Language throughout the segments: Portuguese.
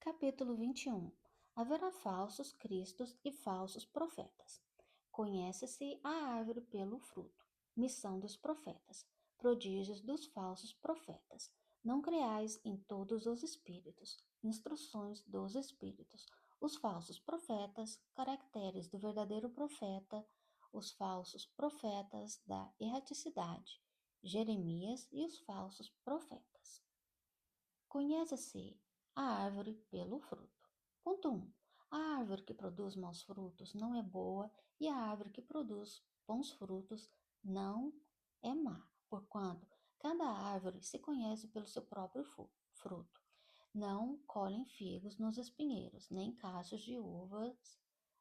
Capítulo 21. Haverá falsos cristos e falsos profetas. Conhece-se a árvore pelo fruto. Missão dos profetas. Prodígios dos falsos profetas. Não creais em todos os espíritos. Instruções dos espíritos. Os falsos profetas. Caracteres do verdadeiro profeta. Os falsos profetas da erraticidade. Jeremias e os falsos profetas. Conhece-se a árvore pelo fruto. Ponto 1. A árvore que produz maus frutos não é boa e a árvore que produz bons frutos não é má, porquanto cada árvore se conhece pelo seu próprio fruto. Não colhem figos nos espinheiros, nem cachos de uvas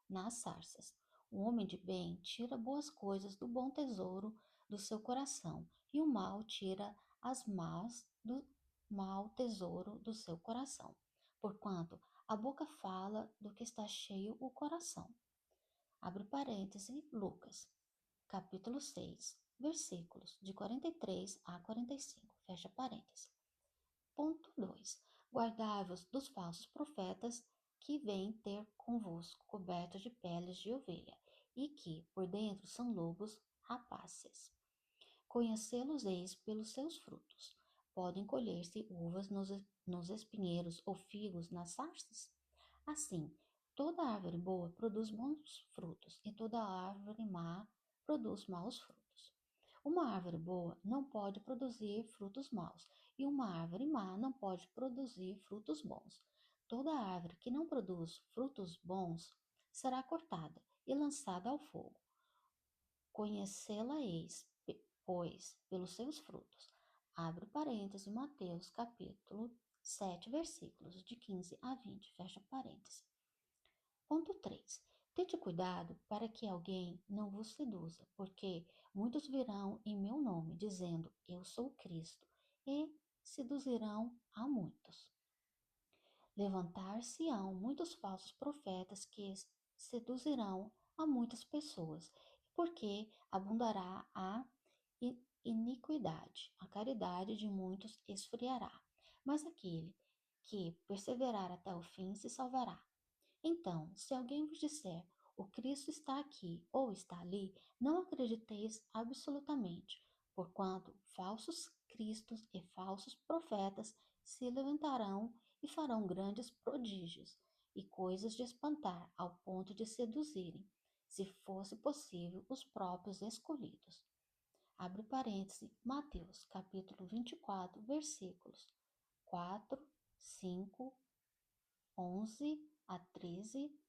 nas sarças. O homem de bem tira boas coisas do bom tesouro do seu coração, e o mal tira as más do mau tesouro do seu coração. Porquanto a boca fala do que está cheio o coração. Abre parêntese, Lucas, capítulo 6, versículos de 43 a 45. Fecha parêntese. Ponto 2. Guardai-vos dos falsos profetas que vêm ter convosco cobertos de peles de ovelha e que por dentro são lobos rapaces. Conhecê-los-eis pelos seus frutos. Podem colher-se uvas nos espinheiros ou figos nas sarças? Assim, toda árvore boa produz bons frutos, e toda árvore má produz maus frutos. Uma árvore boa não pode produzir frutos maus, e uma árvore má não pode produzir frutos bons. Toda árvore que não produz frutos bons será cortada e lançada ao fogo. Conhecê-la-eis, pois, pelos seus frutos. Abre parênteses, Mateus, capítulo 7, versículos de 15 a 20, fecha parênteses. Ponto 3. Tente cuidado para que alguém não vos seduza, porque muitos virão em meu nome, dizendo, eu sou Cristo, e seduzirão a muitos. Levantar-se-ão muitos falsos profetas que seduzirão a muitas pessoas, porque abundará a iniquidade, a caridade de muitos esfriará, mas aquele que perseverar até o fim se salvará. Então, se alguém vos disser, o Cristo está aqui ou está ali, não acrediteis absolutamente, porquanto falsos cristos e falsos profetas se levantarão e farão grandes prodígios e coisas de espantar, ao ponto de seduzirem, se fosse possível, os próprios escolhidos. Abre parêntese, Mateus, capítulo 24, versículos 4, 5, 11 a 13,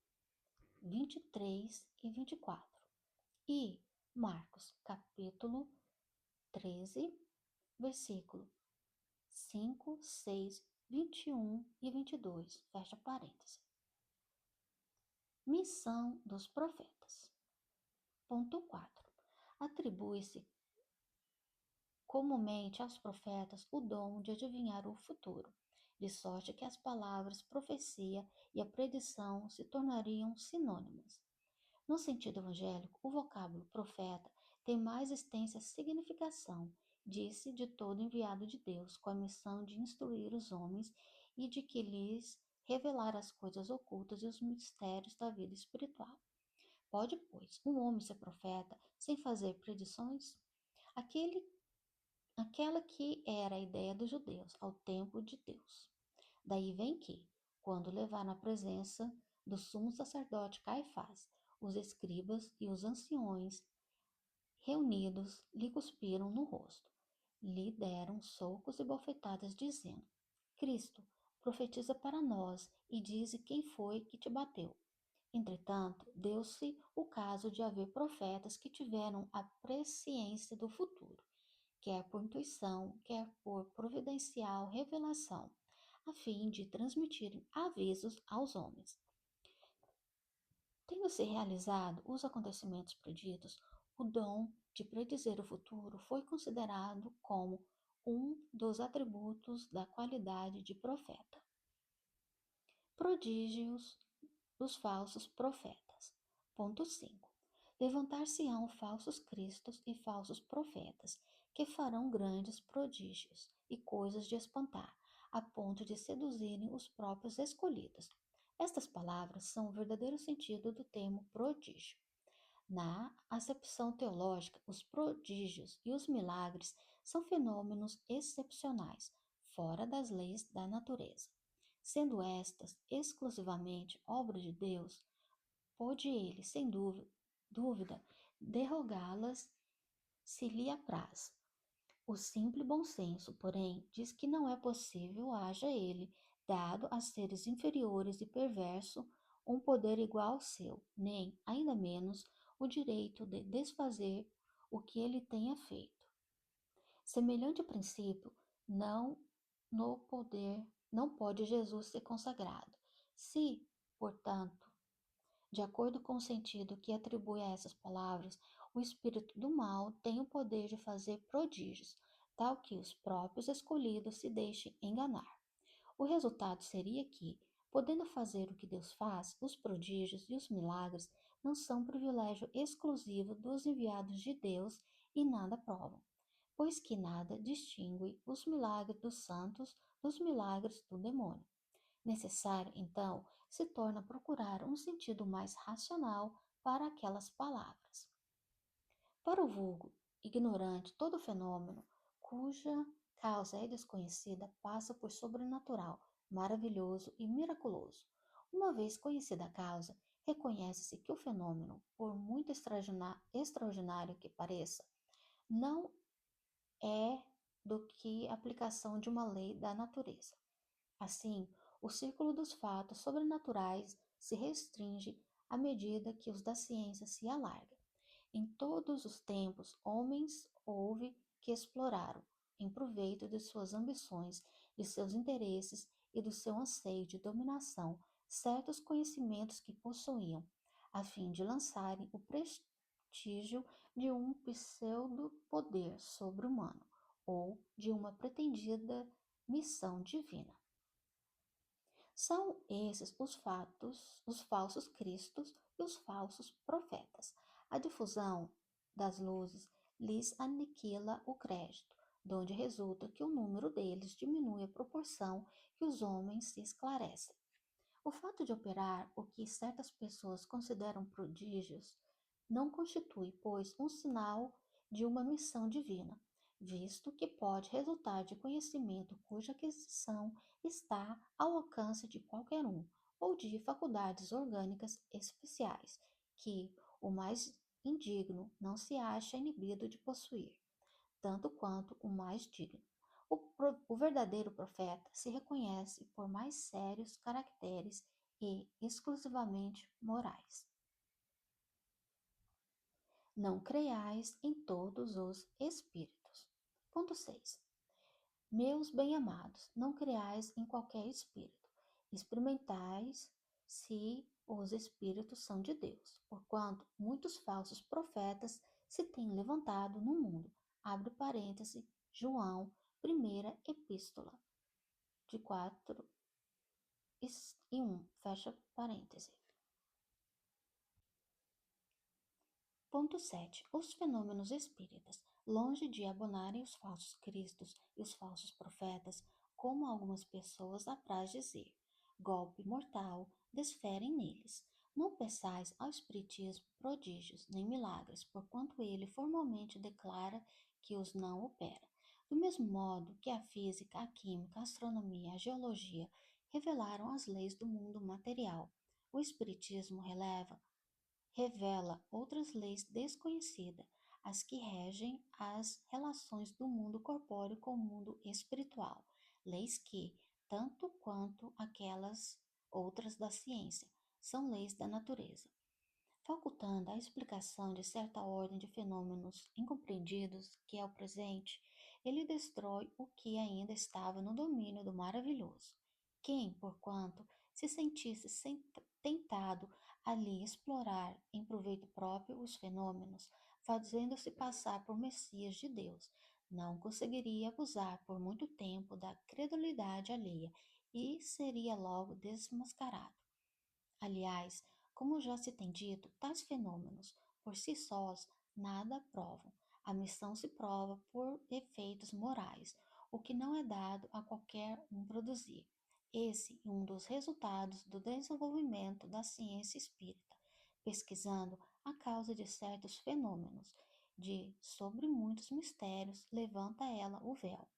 23 e 24. E Marcos, capítulo 13, versículo 5, 6, 21 e 22. Fecha parênteses. Missão dos profetas. Ponto 4. Atribui-se comumente aos profetas o dom de adivinhar o futuro, de sorte que as palavras profecia e a predição se tornariam sinônimas. No sentido evangélico, o vocábulo profeta tem mais extensa significação, disse de todo enviado de Deus, com a missão de instruir os homens e de que lhes revelar as coisas ocultas e os mistérios da vida espiritual. Pode, pois, um homem ser profeta sem fazer predições? Aquela que era a ideia dos judeus ao tempo de Deus. Daí vem que, quando levar na presença do sumo sacerdote Caifás, os escribas e os anciões reunidos lhe cuspiram no rosto, lhe deram socos e bofetadas, dizendo: Cristo, profetiza para nós e dize quem foi que te bateu. Entretanto, deu-se o caso de haver profetas que tiveram a presciência do futuro, quer por intuição, quer por providencial revelação, a fim de transmitirem avisos aos homens. Tendo-se realizado os acontecimentos preditos, o dom de predizer o futuro foi considerado como um dos atributos da qualidade de profeta. Prodígios dos falsos profetas. Ponto 5. Levantar-se-ão falsos cristos e falsos profetas, que farão grandes prodígios e coisas de espantar, a ponto de seduzirem os próprios escolhidos. Estas palavras são o verdadeiro sentido do termo prodígio. Na acepção teológica, os prodígios e os milagres são fenômenos excepcionais, fora das leis da natureza. Sendo estas exclusivamente obra de Deus, pode ele, sem dúvida, derrogá-las se lhe apraz. O simples bom senso, porém, diz que não é possível haja ele, dado a seres inferiores e perverso, um poder igual ao seu, nem, ainda menos, o direito de desfazer o que ele tenha feito. Semelhante princípio, não no poder, não pode Jesus ser consagrado. Se, portanto, de acordo com o sentido que atribui a essas palavras, o espírito do mal tem o poder de fazer prodígios, tal que os próprios escolhidos se deixem enganar. O resultado seria que, podendo fazer o que Deus faz, os prodígios e os milagres não são privilégio exclusivo dos enviados de Deus e nada provam, pois que nada distingue os milagres dos santos dos milagres do demônio. Necessário, então, se torna procurar um sentido mais racional para aquelas palavras. Para o vulgo ignorante, todo fenômeno cuja causa é desconhecida passa por sobrenatural, maravilhoso e miraculoso. Uma vez conhecida a causa, reconhece-se que o fenômeno, por muito extraordinário que pareça, não é do que aplicação de uma lei da natureza. Assim, o círculo dos fatos sobrenaturais se restringe à medida que os da ciência se alarga. Em todos os tempos, homens houve que exploraram, em proveito de suas ambições, de seus interesses e do seu anseio de dominação, certos conhecimentos que possuíam, a fim de lançarem o prestígio de um pseudo-poder sobre-humano ou de uma pretendida missão divina. São esses os fatos, os falsos cristos e os falsos profetas. A difusão das luzes lhes aniquila o crédito, donde resulta que o número deles diminui à proporção que os homens se esclarecem. O fato de operar o que certas pessoas consideram prodígios não constitui, pois, um sinal de uma missão divina, visto que pode resultar de conhecimento cuja aquisição está ao alcance de qualquer um, ou de faculdades orgânicas especiais, que o mais indigno não se acha inibido de possuir, tanto quanto o mais digno. O verdadeiro profeta se reconhece por mais sérios caracteres e exclusivamente morais. Não creiais em todos os espíritos. Ponto 6. Meus bem-amados, não creiais em qualquer espírito. Experimentais se os espíritos são de Deus, porquanto muitos falsos profetas se têm levantado no mundo. Abre parêntese, João, primeira epístola, de 4 e 1, fecha parêntese. Ponto 7. Os fenômenos espíritas, longe de abonarem os falsos cristos e os falsos profetas, como algumas pessoas apraz dizer, golpe mortal, desferem neles. Não peçais ao espiritismo prodígios nem milagres, porquanto ele formalmente declara que os não opera. Do mesmo modo que a física, a química, a astronomia, a geologia revelaram as leis do mundo material, o espiritismo revela outras leis desconhecidas, as que regem as relações do mundo corpóreo com o mundo espiritual, leis que, tanto quanto aquelas outras da ciência, são leis da natureza. Facultando a explicação de certa ordem de fenômenos incompreendidos, que é o presente, ele destrói o que ainda estava no domínio do maravilhoso. Quem, porquanto, se sentisse tentado ali explorar em proveito próprio os fenômenos, fazendo-se passar por Messias de Deus, não conseguiria abusar por muito tempo da credulidade alheia e seria logo desmascarado. Aliás, como já se tem dito, tais fenômenos, por si sós, nada provam. A missão se prova por efeitos morais. o que não é dado a qualquer um produzir. Esse é um dos resultados do desenvolvimento da ciência espírita, pesquisando a causa de certos fenômenos, de sobre muitos mistérios, levanta ela o véu.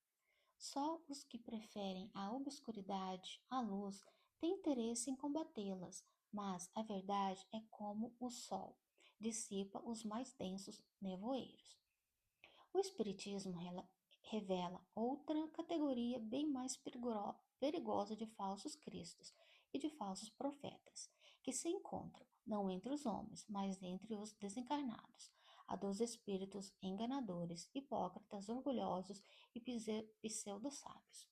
Só os que preferem a obscuridade à luz têm interesse em combatê-las, mas a verdade é como o sol, dissipa os mais densos nevoeiros. O Espiritismo revela outra categoria bem mais perigosa de falsos cristos e de falsos profetas, que se encontram não entre os homens, mas entre os desencarnados, a dos espíritos enganadores, hipócritas, orgulhosos e pseudo-sábios,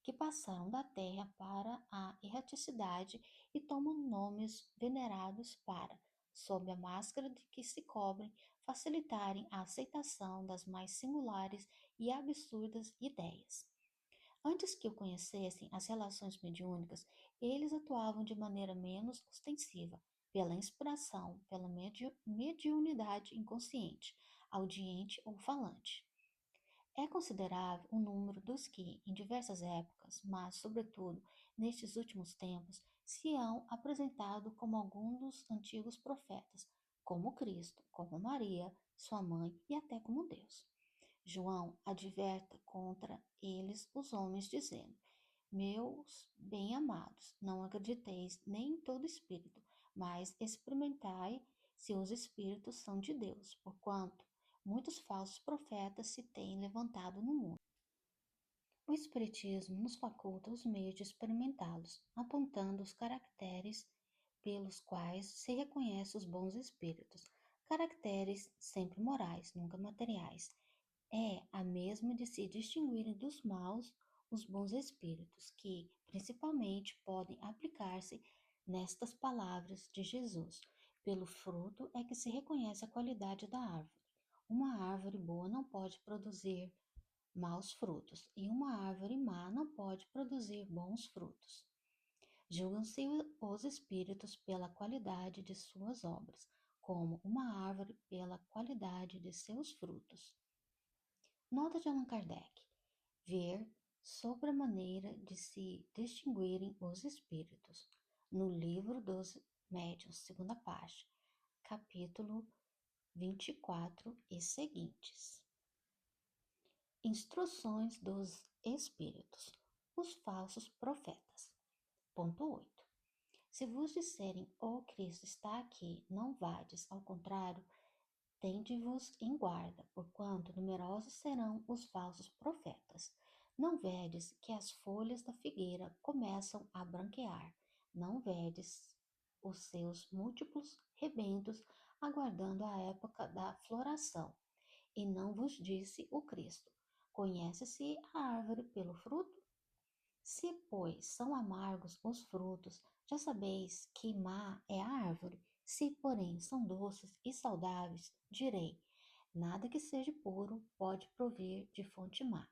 que passaram da terra para a erraticidade e tomam nomes venerados para, sob a máscara de que se cobrem, facilitarem a aceitação das mais singulares e absurdas ideias. Antes que o conhecessem as relações mediúnicas, eles atuavam de maneira menos ostensiva, pela inspiração, pela mediunidade inconsciente, audiente ou falante. É considerável o número dos que, em diversas épocas, mas, sobretudo, nestes últimos tempos, se hão apresentado como alguns dos antigos profetas, como Cristo, como Maria, sua mãe e até como Deus. João adverta contra eles os homens, dizendo: Meus bem-amados, não acrediteis nem em todo espírito, mas experimentai se os espíritos são de Deus, porquanto muitos falsos profetas se têm levantado no mundo. O Espiritismo nos faculta os meios de experimentá-los, apontando os caracteres pelos quais se reconhece os bons espíritos, caracteres sempre morais, nunca materiais. É a mesma de se distinguirem dos maus os bons espíritos, que, principalmente, podem aplicar-se nestas palavras de Jesus: pelo fruto é que se reconhece a qualidade da árvore. Uma árvore boa não pode produzir maus frutos, e uma árvore má não pode produzir bons frutos. Julgam-se os espíritos pela qualidade de suas obras, como uma árvore pela qualidade de seus frutos. Nota de Allan Kardec: ver sobre a maneira de se distinguirem os espíritos, no Livro dos Médiuns, segunda parte, capítulo 24 e seguintes. Instruções dos Espíritos, os falsos profetas. Ponto 8. Se vos disserem, o Cristo está aqui, não vades, ao contrário, tende-vos em guarda, porquanto numerosos serão os falsos profetas. Não vedes que as folhas da figueira começam a branquear, não vedes os seus múltiplos rebentos aguardando a época da floração. E não vos disse o Cristo: conhece-se a árvore pelo fruto? Se, pois, são amargos os frutos, já sabeis que má é a árvore. Se, porém, são doces e saudáveis, direi: nada que seja puro pode provir de fonte má.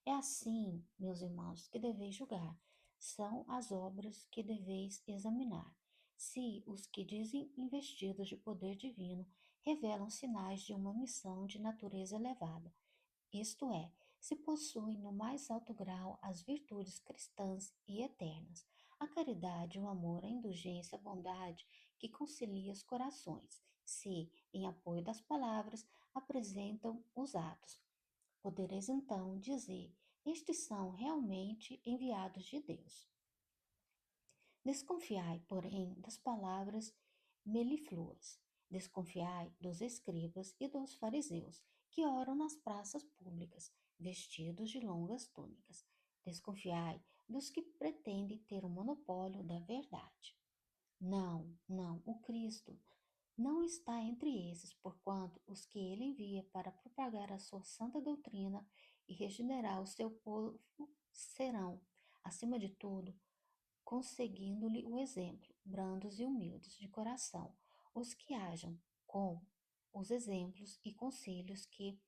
É assim, meus irmãos, que deveis julgar. São as obras que deveis examinar. Se os que dizem investidos de poder divino revelam sinais de uma missão de natureza elevada, isto é, se possuem no mais alto grau as virtudes cristãs e eternas, a caridade, o amor, a indulgência, a bondade que concilia os corações, se, em apoio das palavras, apresentam os atos. Podereis então dizer: estes são realmente enviados de Deus. Desconfiai, porém, das palavras melifluas. Desconfiai dos escribas e dos fariseus, que oram nas praças públicas, vestidos de longas túnicas. Desconfiai dos que pretendem ter o monopólio da verdade. Não, não, o Cristo não está entre esses, porquanto os que ele envia para propagar a sua santa doutrina e regenerar o seu povo serão, acima de tudo, conseguindo-lhe o exemplo, brandos e humildes de coração, os que hajam com os exemplos e conselhos que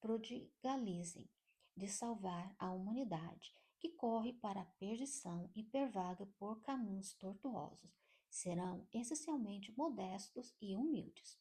prodigalizem de salvar a humanidade, que corre para a perdição e pervaga por caminhos tortuosos, serão essencialmente modestos e humildes.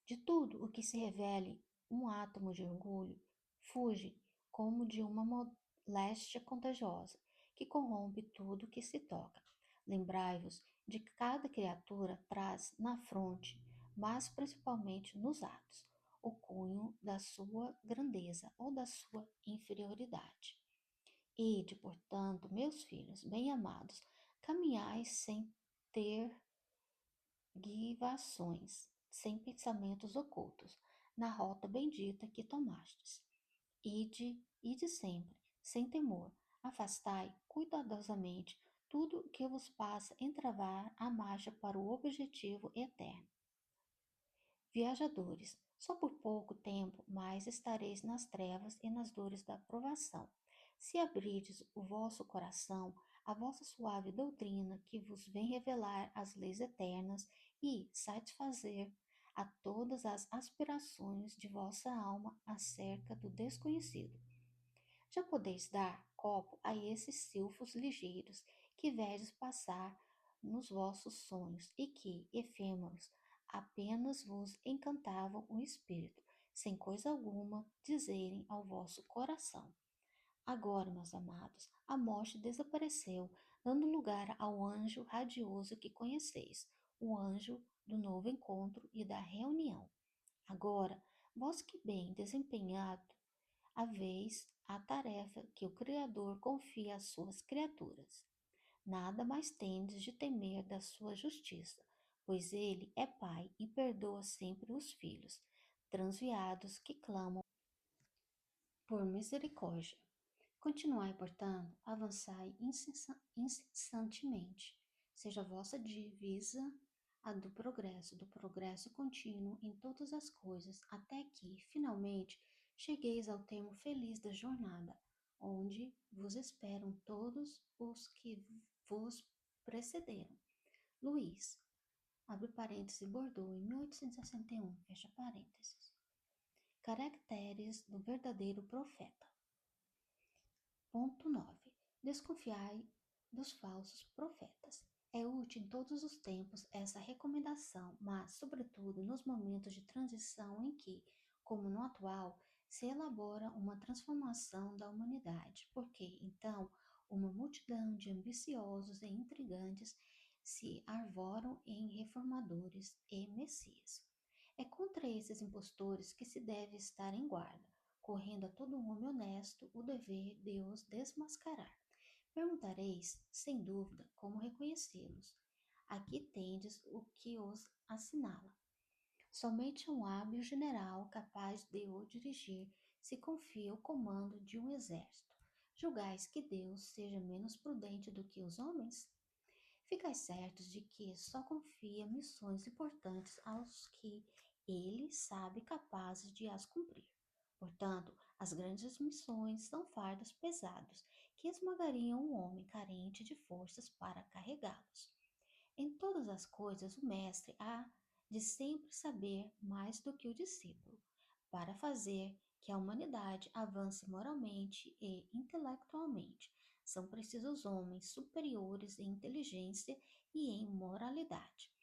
De tudo o que se revele um átomo de orgulho, fuge como de uma moléstia contagiosa, que corrompe tudo que se toca. Lembrai-vos de que cada criatura traz na fronte, mas principalmente nos atos, o cunho da sua grandeza ou da sua inferioridade. Ide, portanto, meus filhos bem-amados, caminhai sem ter guivações, sem pensamentos ocultos, na rota bendita que tomastes. Ide sempre, sem temor, afastai cuidadosamente tudo que vos passa entravar a marcha para o objetivo eterno. Viajadores, só por pouco tempo mais estareis nas trevas e nas dores da provação. Se abrirdes o vosso coração à vossa suave doutrina que vos vem revelar as leis eternas e satisfazer a todas as aspirações de vossa alma acerca do desconhecido. Já podeis dar copo a esses silfos ligeiros que vedes passar nos vossos sonhos e que, efêmeros, apenas vos encantavam o espírito, sem coisa alguma dizerem ao vosso coração. Agora, meus amados, a morte desapareceu, dando lugar ao anjo radioso que conheceis, o anjo do novo encontro e da reunião. Agora, vós que bem desempenhado haveis a tarefa que o Criador confia às suas criaturas. Nada mais tendes de temer da sua justiça, pois ele é Pai e perdoa sempre os filhos, transviados que clamam por misericórdia. Continuai, portanto, avançai incessantemente. Seja a vossa divisa a do progresso contínuo em todas as coisas, até que, finalmente, chegueis ao termo feliz da jornada, onde vos esperam todos os que vos precederam. Luís, abre parênteses, Bordeaux, em 1861, fecha parênteses. Caracteres do verdadeiro profeta. Ponto 9. Desconfiai dos falsos profetas. É útil em todos os tempos essa recomendação, mas, sobretudo, nos momentos de transição em que, como no atual, se elabora uma transformação da humanidade, porque, então, uma multidão de ambiciosos e intrigantes se arvoram em reformadores e messias. É contra esses impostores que se deve estar em guarda, correndo a todo homem honesto o dever de os desmascarar. Perguntareis, sem dúvida, como reconhecê-los. Aqui tendes o que os assinala. Somente um hábil general capaz de o dirigir se confia o comando de um exército. Julgais que Deus seja menos prudente do que os homens? Ficais certos de que só confia missões importantes aos que ele sabe capazes de as cumprir. Portanto, as grandes missões são fardos pesados que esmagariam um homem carente de forças para carregá-los. Em todas as coisas, o mestre há de sempre saber mais do que o discípulo, para fazer que a humanidade avance moralmente e intelectualmente. São precisos homens superiores em inteligência e em moralidade.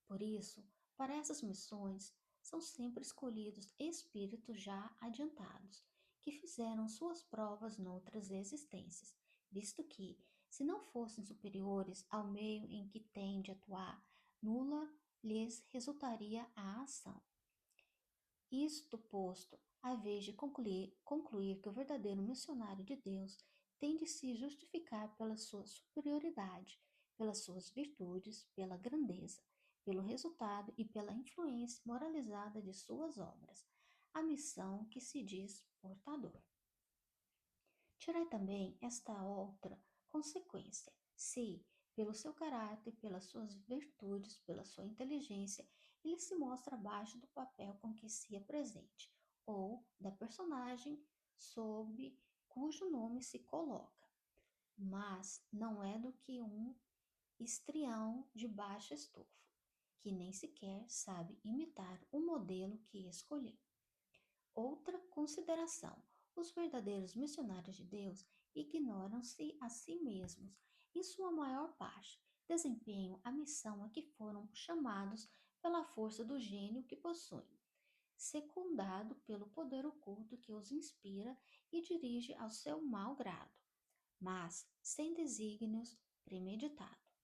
Por isso, para essas missões, são sempre escolhidos espíritos já adiantados, que fizeram suas provas noutras existências, visto que, se não fossem superiores ao meio em que têm de atuar, nula lhes resultaria a ação. Isto posto, a vez de concluir que o verdadeiro missionário de Deus tem de se justificar pela sua superioridade, pelas suas virtudes, pela grandeza, pelo resultado e pela influência moralizada de suas obras, a missão que se diz portador. Tirai também esta outra consequência: se, pelo seu caráter, pelas suas virtudes, pela sua inteligência, ele se mostra abaixo do papel com que se apresente, ou da personagem sob cujo nome se coloca, mas não é do que um estrião de baixa estofa, que nem sequer sabe imitar o modelo que escolheu. Outra consideração: os verdadeiros missionários de Deus ignoram-se a si mesmos, em sua maior parte, desempenham a missão a que foram chamados pela força do gênio que possuem, secundado pelo poder oculto que os inspira e dirige ao seu mau grado, mas sem desígnios premeditados.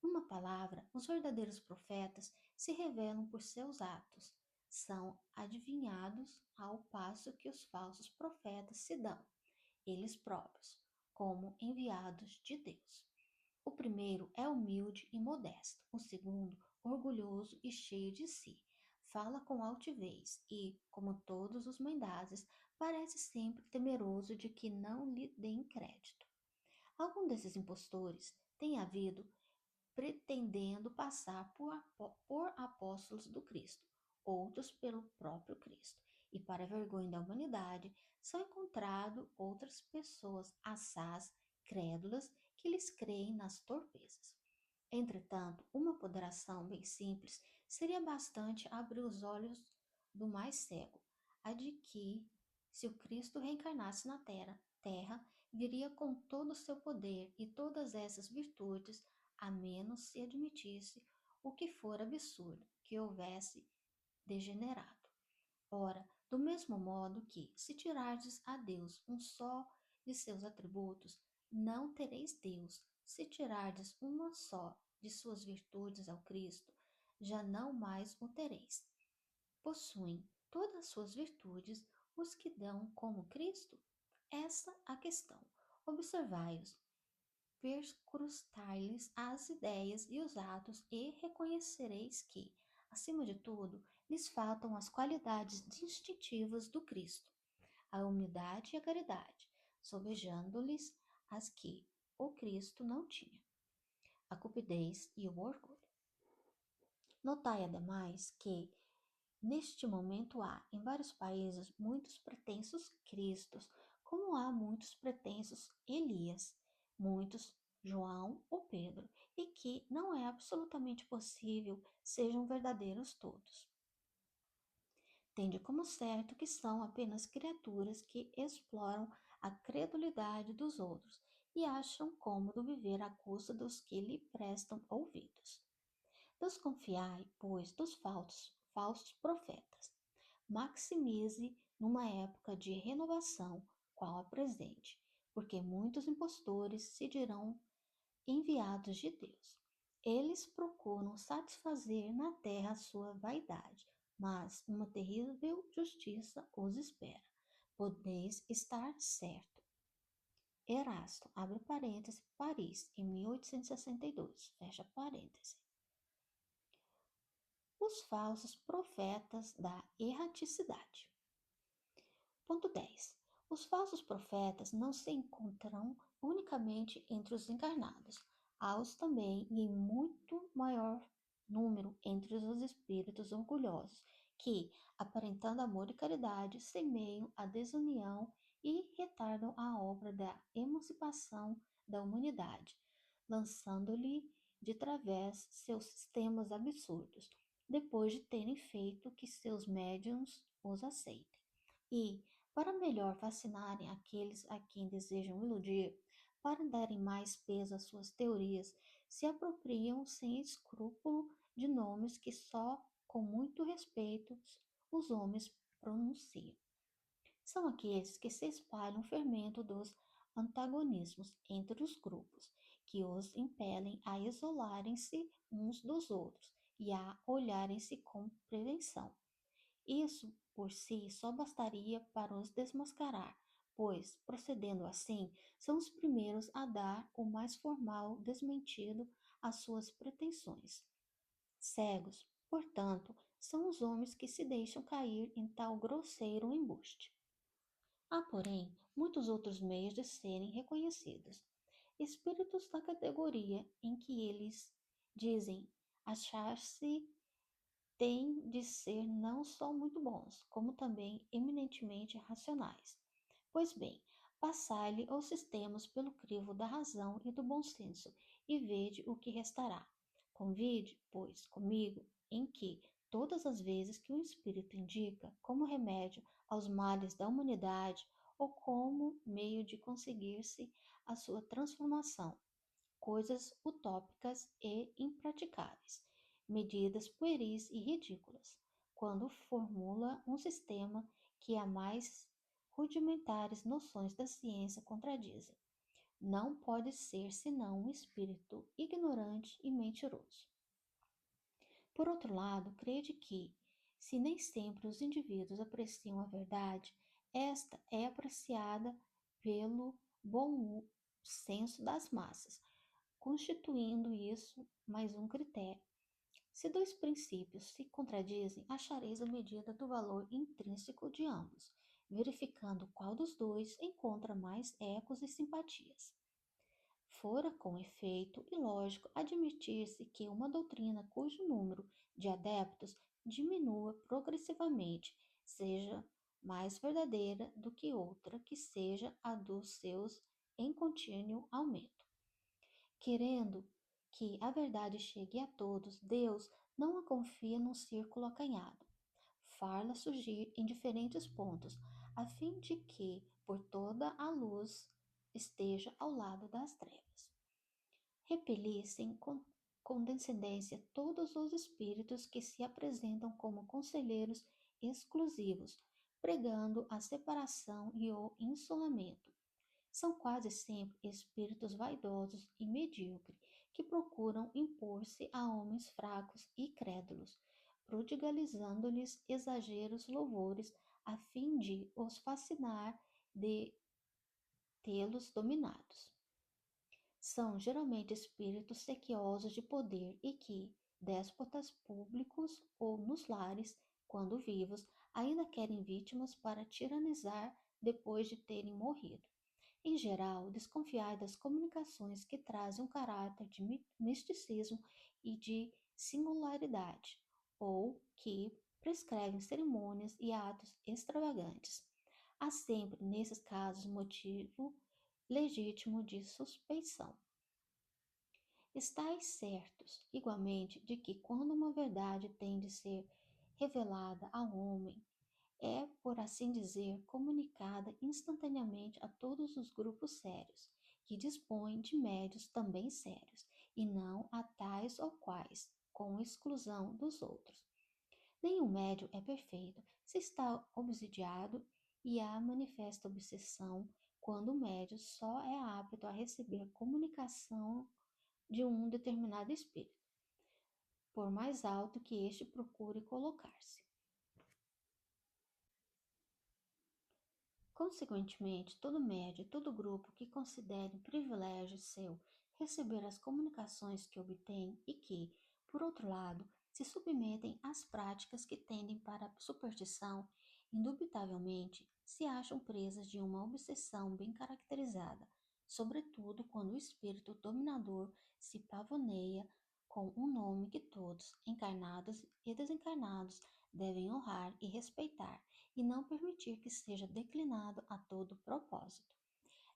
Numa palavra, os verdadeiros profetas se revelam por seus atos, são adivinhados ao passo que os falsos profetas se dão, eles próprios, como enviados de Deus. O primeiro é humilde e modesto, o segundo, orgulhoso e cheio de si. Fala com altivez e, como todos os mendazes, parece sempre temeroso de que não lhe deem crédito. Algum desses impostores tem havido pretendendo passar por apóstolos do Cristo, outros pelo próprio Cristo. E para a vergonha da humanidade, são encontradas outras pessoas assaz, crédulas, que lhes creem nas torpezas. Entretanto, uma ponderação bem simples seria bastante abrir os olhos do mais cego, a de que, se o Cristo reencarnasse na terra viria com todo o seu poder e todas essas virtudes, a menos se admitisse o que for absurdo, que houvesse degenerado. Ora, do mesmo modo que, se tirardes a Deus um só de seus atributos, não tereis Deus. Se tirardes uma só de suas virtudes ao Cristo, já não mais o tereis. Possuem todas as suas virtudes os que dão como Cristo? Essa a questão. Observai-os, perscrutai-lhes as ideias e os atos e reconhecereis que, acima de tudo, lhes faltam as qualidades distintivas do Cristo, a humildade e a caridade, sobejando-lhes as que o Cristo não tinha, a cupidez e o orgulho. Notai, ademais, que neste momento há, em vários países, muitos pretensos Cristos, como há muitos pretensos Elias, muitos João ou Pedro, e que não é absolutamente possível sejam verdadeiros todos. Tende como certo que são apenas criaturas que exploram a credulidade dos outros e acham cômodo viver à custa dos que lhe prestam ouvidos. Desconfiai, pois, dos falsos profetas. Maximize numa época de renovação, qual a presente, porque muitos impostores se dirão enviados de Deus. Eles procuram satisfazer na terra a sua vaidade, mas uma terrível justiça os espera. Podeis estar certo. Erasto, abre parênteses, Paris, em 1862, fecha parênteses. Os falsos profetas da erraticidade. Ponto 10. Os falsos profetas não se encontram unicamente entre os encarnados, há-os também e em muito maior número entre os espíritos orgulhosos, que, aparentando amor e caridade, semeiam a desunião e retardam a obra da emancipação da humanidade, lançando-lhe de través seus sistemas absurdos, depois de terem feito que seus médiuns os aceitem. E, para melhor fascinarem aqueles a quem desejam iludir, para darem mais peso às suas teorias, se apropriam sem escrúpulo de nomes que só com muito respeito os homens pronunciam. São aqueles que se espalham o fermento dos antagonismos entre os grupos, que os impelem a isolarem-se uns dos outros e a olharem-se com prevenção. Isso, por si, só bastaria para os desmascarar, pois, procedendo assim, são os primeiros a dar o mais formal desmentido às suas pretensões. Cegos, portanto, são os homens que se deixam cair em tal grosseiro embuste. Há, porém, muitos outros meios de serem reconhecidos. Espíritos da categoria em que eles dizem achar-se têm de ser não só muito bons, como também eminentemente racionais. Pois bem, passai-lhe os sistemas pelo crivo da razão e do bom senso, e vede o que restará. Convide, pois, comigo, em que, todas as vezes que o Espírito indica como remédio aos males da humanidade ou como meio de conseguir-se a sua transformação, coisas utópicas e impraticáveis, medidas pueris e ridículas, quando formula um sistema que é mais rudimentares noções da ciência contradizem. Não pode ser senão um espírito ignorante e mentiroso. Por outro lado, crede que, se nem sempre os indivíduos apreciam a verdade, esta é apreciada pelo bom senso das massas, constituindo isso mais um critério. Se dois princípios se contradizem, achareis a medida do valor intrínseco de ambos, verificando qual dos dois encontra mais ecos e simpatias. Fora, com efeito, ilógico admitir-se que uma doutrina cujo número de adeptos diminua progressivamente seja mais verdadeira do que outra que seja a dos seus em contínuo aumento. Querendo que a verdade chegue a todos, Deus não a confia num círculo acanhado. Far-la surgir em diferentes pontos, a fim de que, por toda a luz, esteja ao lado das trevas. Repelissem com condescendência todos os espíritos que se apresentam como conselheiros exclusivos, pregando a separação e o isolamento. São quase sempre espíritos vaidosos e medíocres, que procuram impor-se a homens fracos e crédulos, prodigalizando-lhes exageros louvores, a fim de os fascinar, de tê-los dominados. São geralmente espíritos sequiosos de poder e que, déspotas públicos ou nos lares, quando vivos, ainda querem vítimas para tiranizar depois de terem morrido. Em geral, desconfiai das comunicações que trazem um caráter de misticismo e de singularidade, ou que prescrevem cerimônias e atos extravagantes. Há sempre, nesses casos, motivo legítimo de suspeição. Estais certos, igualmente, de que quando uma verdade tem de ser revelada ao homem, é, por assim dizer, comunicada instantaneamente a todos os grupos sérios, que dispõem de médios também sérios, e não a tais ou quais, com exclusão dos outros. Nenhum médio é perfeito se está obsidiado e há manifesta obsessão quando o médio só é apto a receber comunicação de um determinado espírito, por mais alto que este procure colocar-se. Consequentemente, todo médio, todo grupo que considere privilégio seu receber as comunicações que obtém e que, por outro lado, se submetem às práticas que tendem para a superstição, indubitavelmente se acham presas de uma obsessão bem caracterizada, sobretudo quando o espírito dominador se pavoneia com um nome que todos, encarnados e desencarnados, devem honrar e respeitar e não permitir que seja declinado a todo propósito.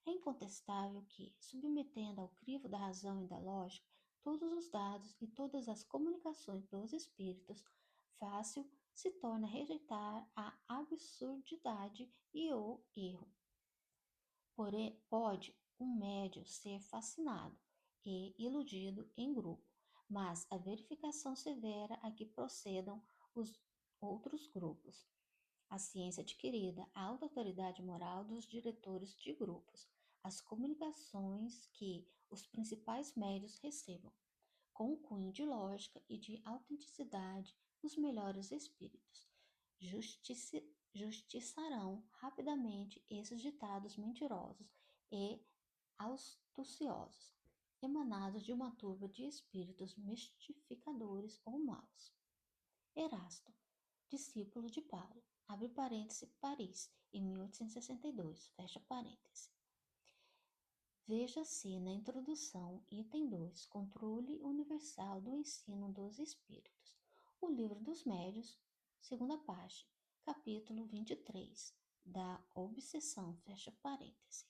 É incontestável que, submetendo ao crivo da razão e da lógica todos os dados e todas as comunicações dos espíritos, fácil se torna rejeitar a absurdidade e o erro. Porém, pode um médium ser fascinado e iludido em grupo, mas a verificação severa a que procedam os outros grupos, a ciência adquirida, a alta autoridade moral dos diretores de grupos, as comunicações que os principais médios recebam, com o cunho de lógica e de autenticidade, os melhores espíritos. Justiçarão rapidamente esses ditados mentirosos e astuciosos, emanados de uma turba de espíritos mistificadores ou maus. Erasto, discípulo de Paulo, abre parêntese, Paris, em 1862, fecha parêntese. Veja-se na introdução, item 2, Controle Universal do Ensino dos Espíritos, o Livro dos Médios, segunda página, capítulo 23, da Obsessão, fecha parêntese.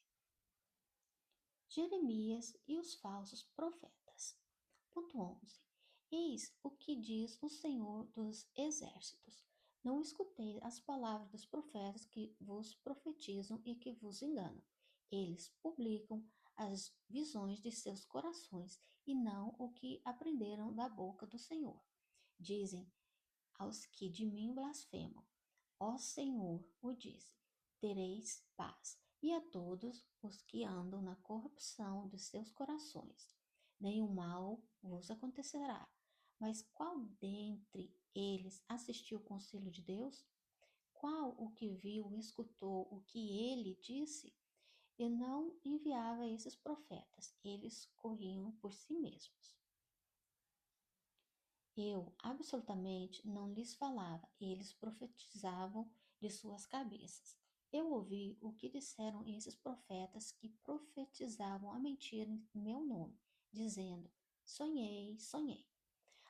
Jeremias e os falsos profetas. Ponto 11. Eis o que diz o Senhor dos Exércitos. Não escuteis as palavras dos profetas que vos profetizam e que vos enganam. Eles publicam as visões de seus corações e não o que aprenderam da boca do Senhor. Dizem aos que de mim blasfemam: Ó Senhor, o disse. tereis paz, e a todos os que andam na corrupção de seus corações. Nenhum mal vos acontecerá. Mas qual dentre eles assistiu o conselho de Deus? Qual o que viu e escutou o que ele disse? E não enviava esses profetas, eles corriam por si mesmos. Eu absolutamente não lhes falava, eles profetizavam de suas cabeças. Eu ouvi o que disseram esses profetas que profetizavam a mentira em meu nome, dizendo: sonhei, sonhei.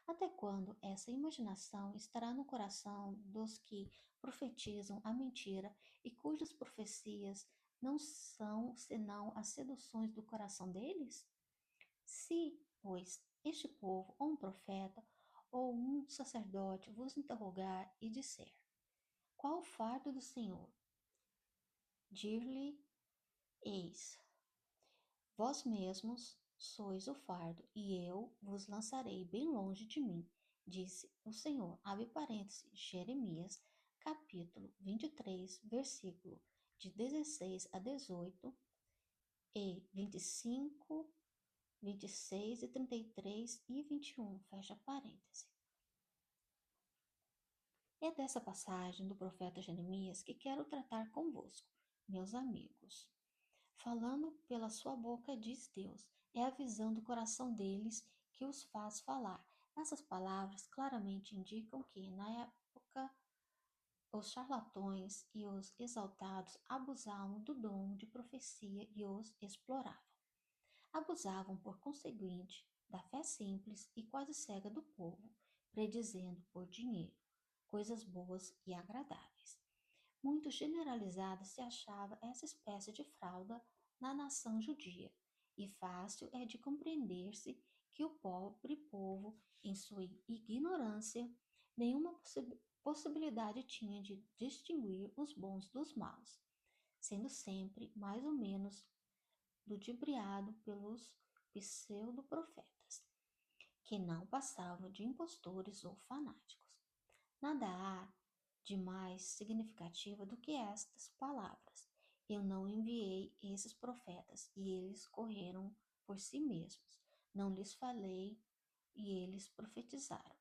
Até quando essa imaginação estará no coração dos que profetizam a mentira e cujas profecias não são senão as seduções do coração deles? Se, pois, este povo, ou um profeta, ou um sacerdote vos interrogar e disser: qual o fardo do Senhor? Dir-lhe-eis: vós mesmos sois o fardo, e eu vos lançarei bem longe de mim, disse o Senhor. Abre parênteses, Jeremias, capítulo 23, versículo de 16 a 18 e 25, 26 e 33 e 21, fecha parênteses. É dessa passagem do profeta Jeremias que quero tratar convosco, meus amigos. Falando pela sua boca, diz Deus, é a visão do coração deles que os faz falar. Essas palavras claramente indicam que, na época, os charlatões e os exaltados abusavam do dom de profecia e os exploravam. Abusavam, por conseguinte, da fé simples e quase cega do povo, predizendo por dinheiro coisas boas e agradáveis. Muito generalizada se achava essa espécie de fraude na nação judia, e fácil é de compreender-se que o pobre povo, em sua ignorância, nenhuma possibilidade tinha de distinguir os bons dos maus, sendo sempre mais ou menos ludibriado pelos pseudo-profetas, que não passavam de impostores ou fanáticos. Nada há de mais significativa do que estas palavras. Eu não enviei esses profetas, e eles correram por si mesmos. Não lhes falei, e eles profetizaram.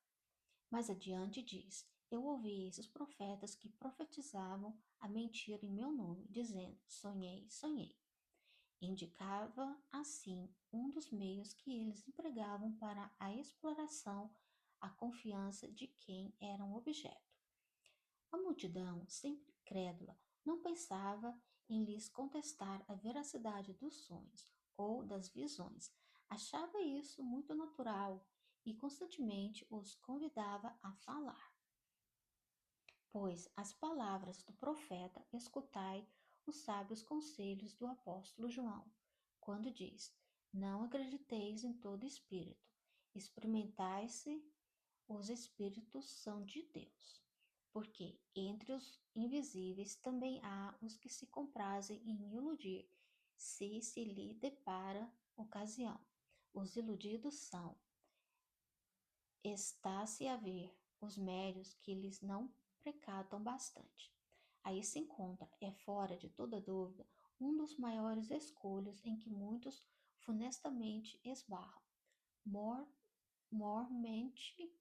Mais adiante diz: eu ouvi esses profetas que profetizavam a mentira em meu nome, dizendo: sonhei, sonhei. Indicava, assim, um dos meios que eles empregavam para a exploração, a confiança de quem eram objeto. A multidão, sempre crédula, não pensava em lhes contestar a veracidade dos sonhos ou das visões. Achava isso muito natural e constantemente os convidava a falar. Pois as palavras do profeta escutai os sábios conselhos do apóstolo João, quando diz: não acrediteis em todo espírito, experimentai-se os espíritos são de Deus. Porque entre os invisíveis também há os que se comprazem em iludir, se lhe depara ocasião. Os iludidos são, está-se a ver, os médios que lhes não precatam bastante. Aí se encontra, é fora de toda dúvida, um dos maiores escolhos em que muitos funestamente esbarram. Mormente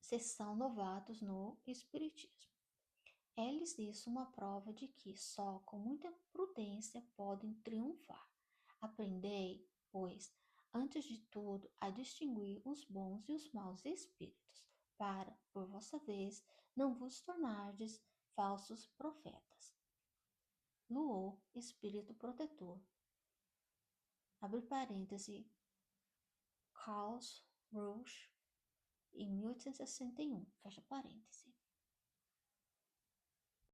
se são novatos no espiritismo. É-lhes isso uma prova de que só com muita prudência podem triunfar. Aprendei, pois, antes de tudo, a distinguir os bons e os maus espíritos, para, por vossa vez, não vos tornardes falsos profetas. Luo, espírito protetor. Abre parêntese, Karl Rusch, em 1861, fecha parêntese.